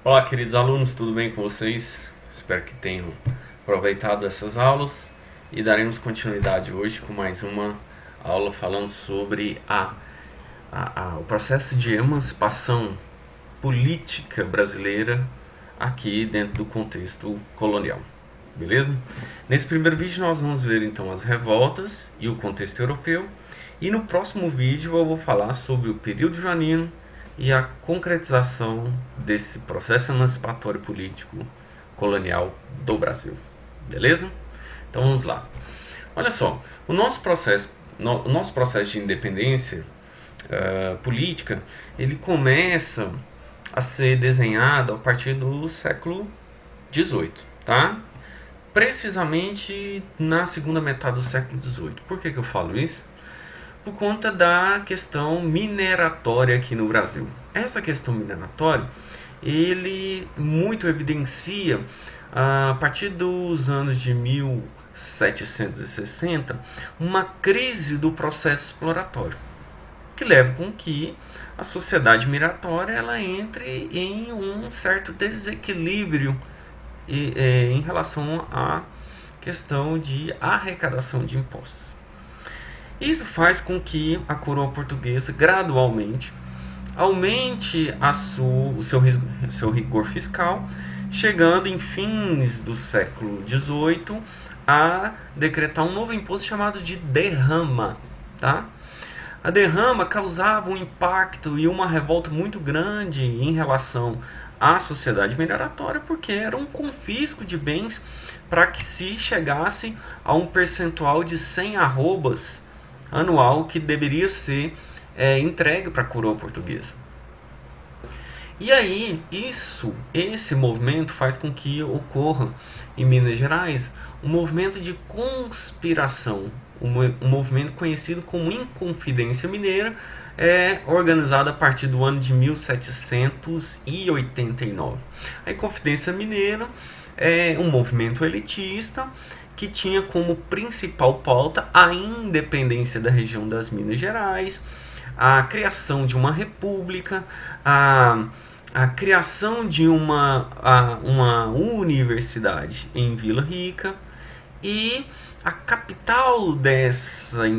Olá, queridos alunos, tudo bem com vocês? Espero que tenham aproveitado essas aulas e daremos continuidade hoje com mais uma aula falando sobre o processo de emancipação política brasileira aqui dentro do contexto colonial. Beleza? Nesse primeiro vídeo nós vamos ver então as revoltas e o contexto europeu, e no próximo vídeo eu vou falar sobre o período joanino e a concretização desse processo emancipatório político colonial do Brasil. Beleza? Então vamos lá. Olha só, o nosso processo de independência política, ele começa a ser desenhado a partir do século XVIII, tá? Precisamente na segunda metade do século XVIII. Por que eu falo isso? Por conta da questão mineratória aqui no Brasil. Essa questão mineratória, ele muito evidencia, a partir dos anos de 1760, uma crise do processo exploratório, que leva com que a sociedade mineratória ela entre em um certo desequilíbrio em relação à questão de arrecadação de impostos. Isso faz com que a coroa portuguesa gradualmente aumente o seu rigor fiscal, chegando em fins do século XVIII a decretar um novo imposto chamado de derrama, tá? A derrama causava um impacto e uma revolta muito grande em relação à sociedade mineratória, porque era um confisco de bens para que se chegasse a um percentual de 100 arrobas anual que deveria ser entregue para a coroa portuguesa. E aí, esse movimento faz com que ocorra em Minas Gerais um movimento de conspiração, um movimento conhecido como Inconfidência Mineira, organizado a partir do ano de 1789. A Inconfidência Mineira é um movimento elitista que tinha como principal pauta a independência da região das Minas Gerais, a criação de uma república, a criação de uma universidade em Vila Rica, e a capital dessa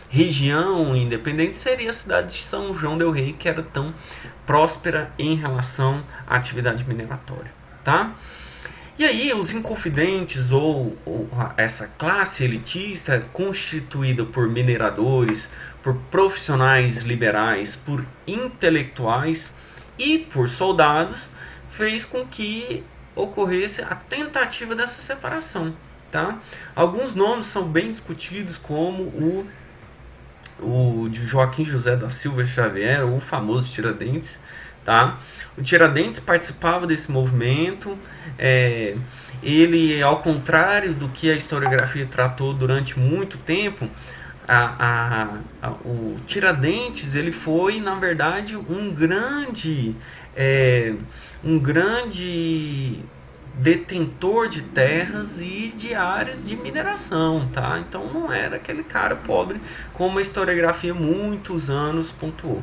região independente seria a cidade de São João del Rei, que era tão próspera em relação à atividade mineratória, tá? E aí os inconfidentes, ou essa classe elitista constituída por mineradores, por profissionais liberais, por intelectuais e por soldados, fez com que ocorresse a tentativa dessa separação, tá? Alguns nomes são bem discutidos, como o de Joaquim José da Silva Xavier, o famoso Tiradentes, tá? O Tiradentes participava desse movimento. Ele, ao contrário do que a historiografia tratou durante muito tempo, o Tiradentes ele foi, na verdade, um grande detentor de terras e de áreas de mineração, tá? Então não era aquele cara pobre como a historiografia muitos anos pontuou.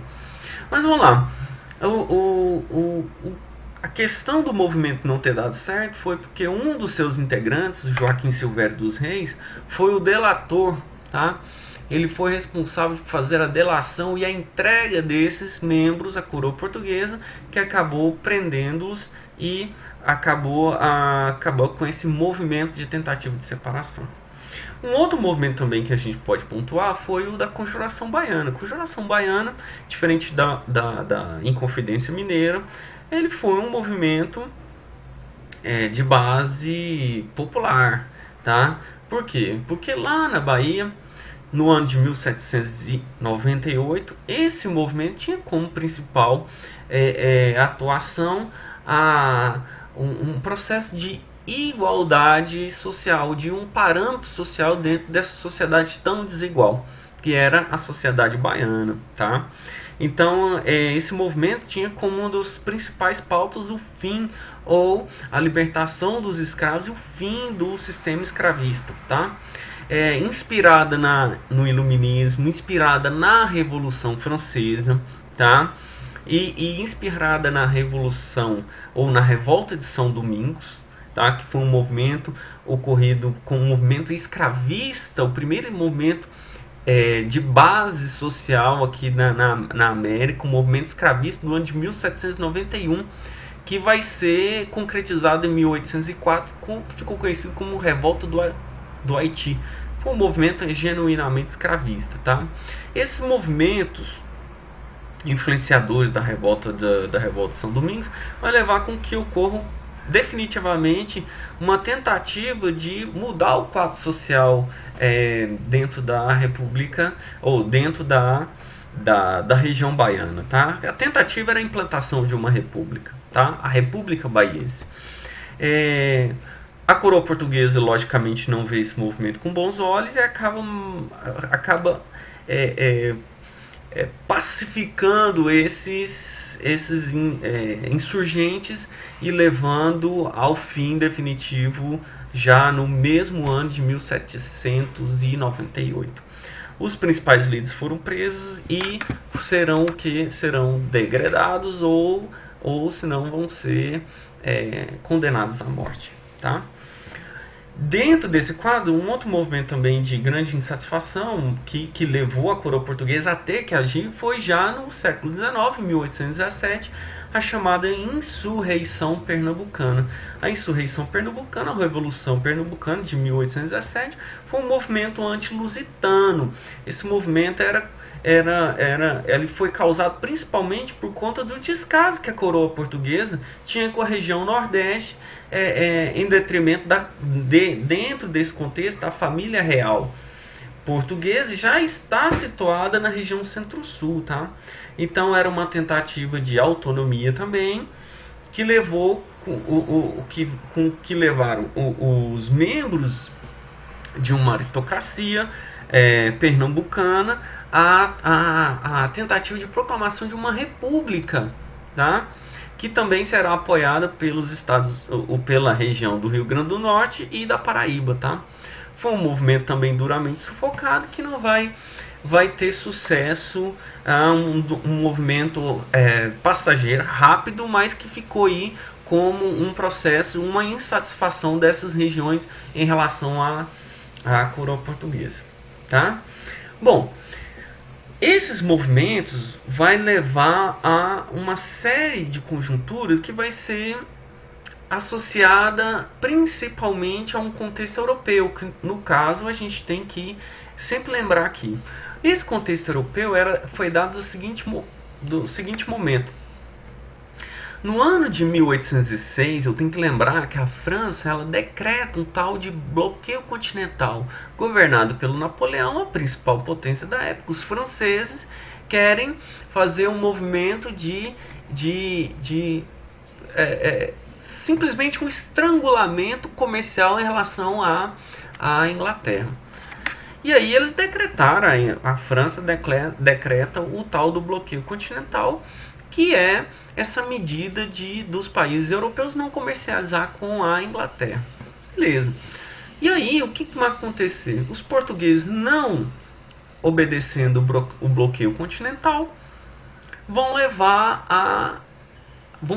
Mas vamos lá. A questão do movimento não ter dado certo foi porque um dos seus integrantes, Joaquim Silvério dos Reis, foi o delator, tá? Ele foi responsável por fazer a delação e a entrega desses membros à coroa portuguesa, que acabou prendendo-os e acabou com esse movimento de tentativa de separação. Um outro movimento também que a gente pode pontuar foi o da Conjuração Baiana. A Conjuração Baiana, diferente da Inconfidência Mineira, ele foi um movimento de base popular, tá? Por quê? Porque lá na Bahia, no ano de 1798, esse movimento tinha como principal atuação um processo de igualdade social, de um parâmetro social dentro dessa sociedade tão desigual, que era a sociedade baiana, tá? Então, esse movimento tinha como uma das principais pautas o fim ou a libertação dos escravos e o fim do sistema escravista, tá? inspirada no Iluminismo, inspirada na Revolução Francesa, tá? E inspirada na Revolução ou na Revolta de São Domingos, tá? Que foi um movimento ocorrido com um movimento escravista, o primeiro movimento de base social aqui na América, um movimento escravista do ano de 1791, que vai ser concretizado em 1804, que ficou conhecido como Revolta do Haiti. Foi um movimento genuinamente escravista, tá? Esses movimentos influenciadores da Revolta de São Domingos vai levar com que ocorra definitivamente uma tentativa de mudar o quadro social dentro da República ou dentro da região baiana, tá? A tentativa era a implantação de uma república, tá? A República Baiense. A coroa portuguesa logicamente não vê esse movimento com bons olhos e acaba pacificando esses insurgentes e levando ao fim definitivo já no mesmo ano de 1798. Os principais líderes foram presos e serão degradados ou senão vão ser condenados à morte, tá? Dentro desse quadro, um outro movimento também de grande insatisfação que levou a coroa portuguesa a ter que agir foi já no século XIX, em 1817, a chamada Insurreição Pernambucana. A Insurreição Pernambucana, a Revolução Pernambucana de 1817, foi um movimento anti-lusitano. Esse movimento ele foi causado principalmente por conta do descaso que a coroa portuguesa tinha com a região Nordeste, em detrimento dentro desse contexto, a família real portuguesa já está situada na região Centro-Sul, tá? Então era uma tentativa de autonomia também, que levou que levaram os membros de uma aristocracia pernambucana a tentativa de proclamação de uma república, tá? Que também será apoiada pelos estados ou pela região do Rio Grande do Norte e da Paraíba, tá? Foi um movimento também duramente sufocado que não vai ter sucesso, um movimento passageiro, rápido, mas que ficou aí como um processo, uma insatisfação dessas regiões em relação à coroa portuguesa, tá? Bom, esses movimentos vai levar a uma série de conjunturas que vai ser associada principalmente a um contexto europeu, que no caso a gente tem que sempre lembrar aqui. Esse contexto europeu foi dado do seguinte momento. No ano de 1806, eu tenho que lembrar que a França ela decreta um tal de bloqueio continental, governado pelo Napoleão, a principal potência da época. Os franceses querem fazer um movimento simplesmente um estrangulamento comercial em relação à Inglaterra. E aí eles decretaram, a França decreta o tal do bloqueio continental, que é essa medida dos países europeus não comercializar com a Inglaterra. Beleza. E aí, o que vai acontecer? Os portugueses, não obedecendo o bloqueio continental, vão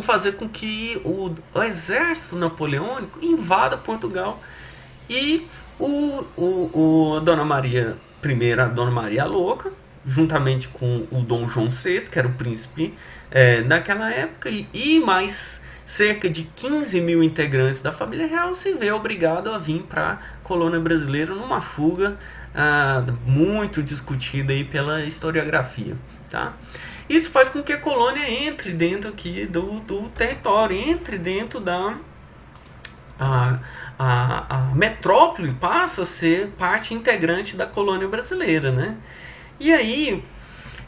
fazer com que o exército napoleônico invada Portugal. E a Dona Maria I, a Dona Maria Louca, juntamente com o Dom João VI, que era o príncipe naquela época, e mais cerca de 15 mil integrantes da família real, se vê obrigado a vir para a colônia brasileira numa fuga muito discutida aí pela historiografia, tá? Isso faz com que a colônia entre dentro aqui do território, entre dentro a metrópole, passa a ser parte integrante da colônia brasileira, né? E aí,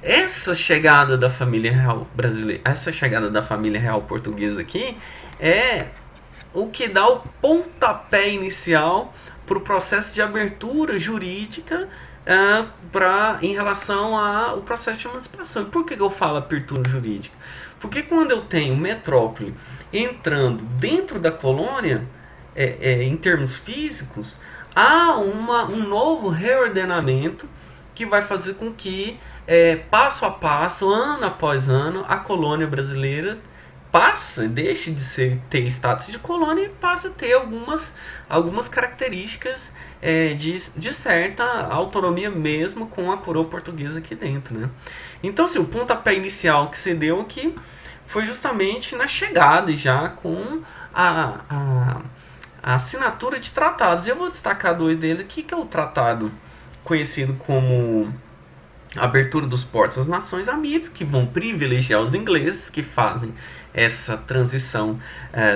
essa chegada da família real brasileira, essa chegada da família real portuguesa aqui é o que dá o pontapé inicial para o processo de abertura jurídica em relação ao processo de emancipação. E por que eu falo abertura jurídica? Porque quando eu tenho metrópole entrando dentro da colônia, em termos físicos, há um novo reordenamento que vai fazer com que, passo a passo, ano após ano, a colônia brasileira deixe de ter status de colônia e passa a ter algumas características de certa autonomia mesmo com a coroa portuguesa aqui dentro, né? Então, assim, o pontapé inicial que se deu aqui foi justamente na chegada já com a assinatura de tratados. Eu vou destacar dois deles aqui, que é o tratado conhecido como Abertura dos Portos às Nações Amigas, que vão privilegiar os ingleses, que fazem essa transição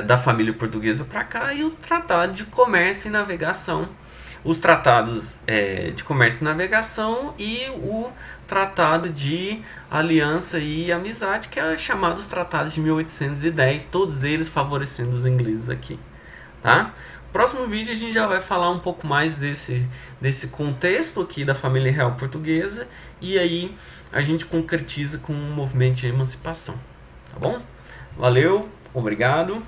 da família portuguesa para cá, e os tratados de comércio e navegação. Os tratados de comércio e navegação e o tratado de aliança e amizade, que é chamado os tratados de 1810, todos eles favorecendo os ingleses aqui. Tá? Próximo vídeo a gente já vai falar um pouco mais desse contexto aqui da família real portuguesa, e aí a gente concretiza com um movimento de emancipação. Tá bom? Valeu, obrigado.